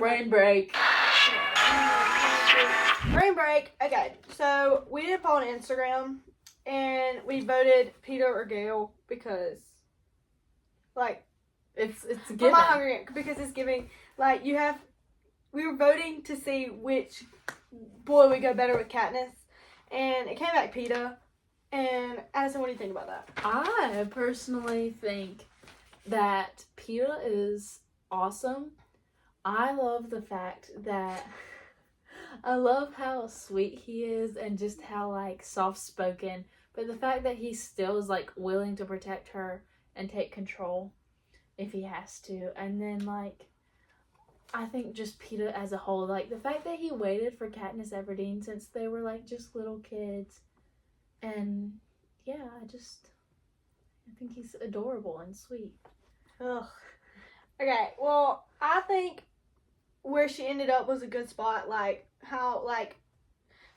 Brain break. Brain break. Okay, so we did a poll on Instagram, and we voted Peter or Gail because, like, It's for given. my Hunger Games, because it's giving. Like, we were voting to see which boy would go better with Katniss, and it came back Peter. And Addison, what do you think about that? I personally think that Peter is awesome. I love the fact that I love how sweet he is and just how like soft spoken, but the fact that he still is like willing to protect her and take control if he has to. And then like I think just Peter as a whole, like the fact that he waited for Katniss Everdeen since they were like just little kids, and yeah, I think he's adorable and sweet. Ugh. Okay, well, I think where she ended up was a good spot. Like, how, like,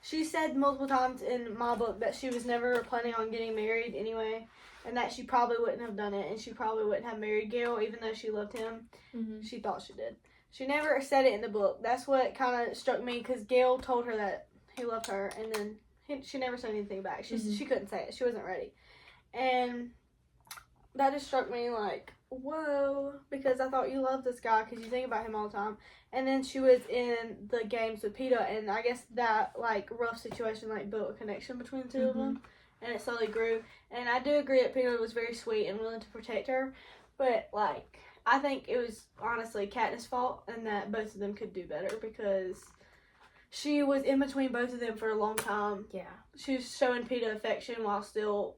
she said multiple times in my book that she was never planning on getting married anyway, and that she probably wouldn't have done it, and she probably wouldn't have married Gale, even though she loved him. Mm-hmm. She thought she did. She never said it in the book. That's what kind of struck me, because Gale told her that he loved her, and then she never said anything back. She couldn't say it. She wasn't ready. And that just struck me like, whoa, because I thought you loved this guy because you think about him all the time. And then she was in the games with Peeta, and I guess that like rough situation like built a connection between the two of them, and it slowly grew. And I do agree that Peeta was very sweet and willing to protect her, but like I think it was honestly Katniss' fault, and that both of them could do better because she was in between both of them for a long time. Yeah, she was showing Peeta affection while still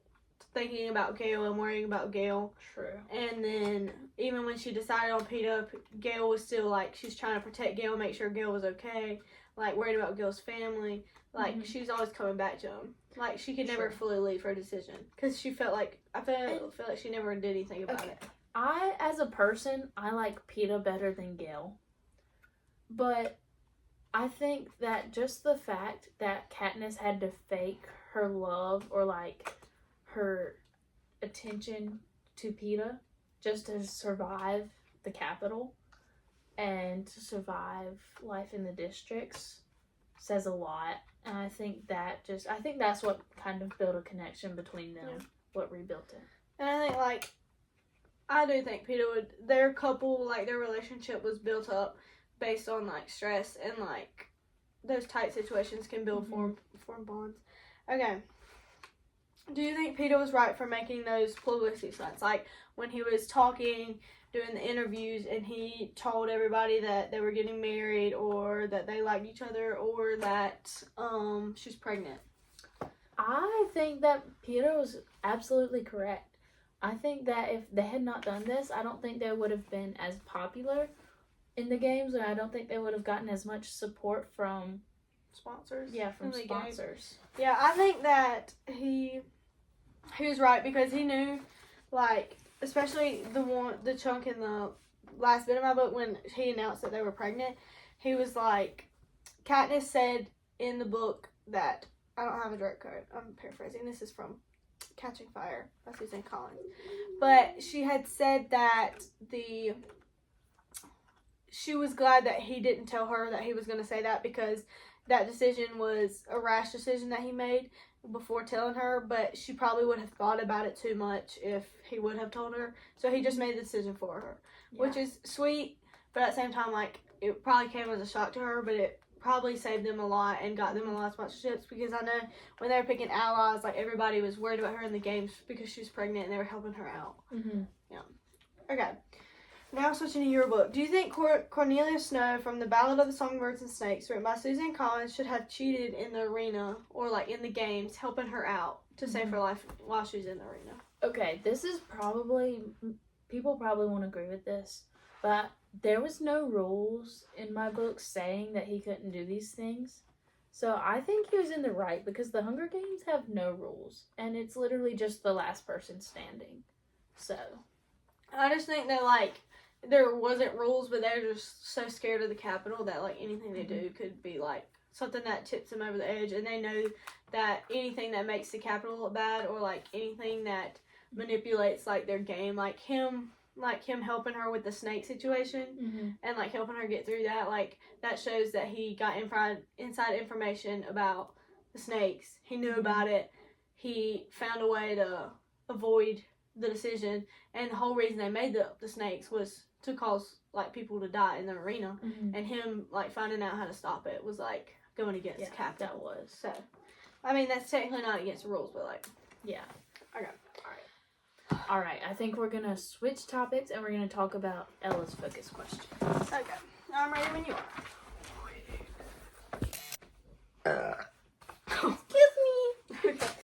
thinking about Gale and worrying about Gale. True. And then even when she decided on Peeta, Gale was still like, she's trying to protect Gale, make sure Gale was okay, like worried about Gale's family. Like she was always coming back to him. Like she could never fully leave her decision because she felt like I feel like she never did anything about it. I, as a person, I like Peeta better than Gale, but I think that just the fact that Katniss had to fake her love or like her attention to Peeta just to survive the capital and to survive life in the districts says a lot. And I think that's what kind of built a connection between them, what rebuilt it. And I think like I do think Peeta their couple, like their relationship was built up based on like stress, and like those tight situations can build form bonds. Okay. Do you think Peeta was right for making those publicity stunts? Like when he was talking, doing the interviews, and he told everybody that they were getting married or that they liked each other or that she's pregnant. I think that Peeta was absolutely correct. I think that if they had not done this, I don't think they would have been as popular in the games, and I don't think they would have gotten as much support from sponsors. Yeah, from sponsors. Yeah, I think that he was right because he knew, like, especially the chunk in the last bit of my book when he announced that they were pregnant, he was like, Katniss said in the book that, I don't have a direct quote, I'm paraphrasing, this is from Catching Fire by Suzanne Collins, but she had said that she was glad that he didn't tell her that he was going to say that because that decision was a rash decision that he made before telling her, but she probably would have thought about it too much if he would have told her. So he just made the decision for her, which is sweet, but at the same time, like, it probably came as a shock to her, but it probably saved them a lot and got them a lot of sponsorships because I know when they were picking allies, like, everybody was worried about her in the games because she was pregnant and they were helping her out. Yeah. Okay. Now switching to your book. Do you think Cornelia Snow from The Ballad of the Songbirds and Snakes, written by Suzanne Collins, should have cheated in the arena or like in the games, helping her out to save her life while she's in the arena? Okay, this is probably, people probably won't agree with this, but there was no rules in my book saying that he couldn't do these things. So I think he was in the right because the Hunger Games have no rules and it's literally just the last person standing. So I just think that like there wasn't rules, but they're just so scared of the Capitol that like anything they do could be like something that tips them over the edge, and they know that anything that makes the Capitol look bad or like anything that manipulates like their game, like him like him helping her with the snake situation and like helping her get through that, like that shows that he got inside information about the snakes. He knew about it. He found a way to avoid the decision, and the whole reason they made the snakes was to cause like people to die in the arena, and him like finding out how to stop it was like going against Captain. That was. So I mean, that's technically not against the rules, but like, yeah. Okay. All right, I think we're gonna switch topics and we're gonna talk about Ella's focus question. Okay, I'm ready when you are.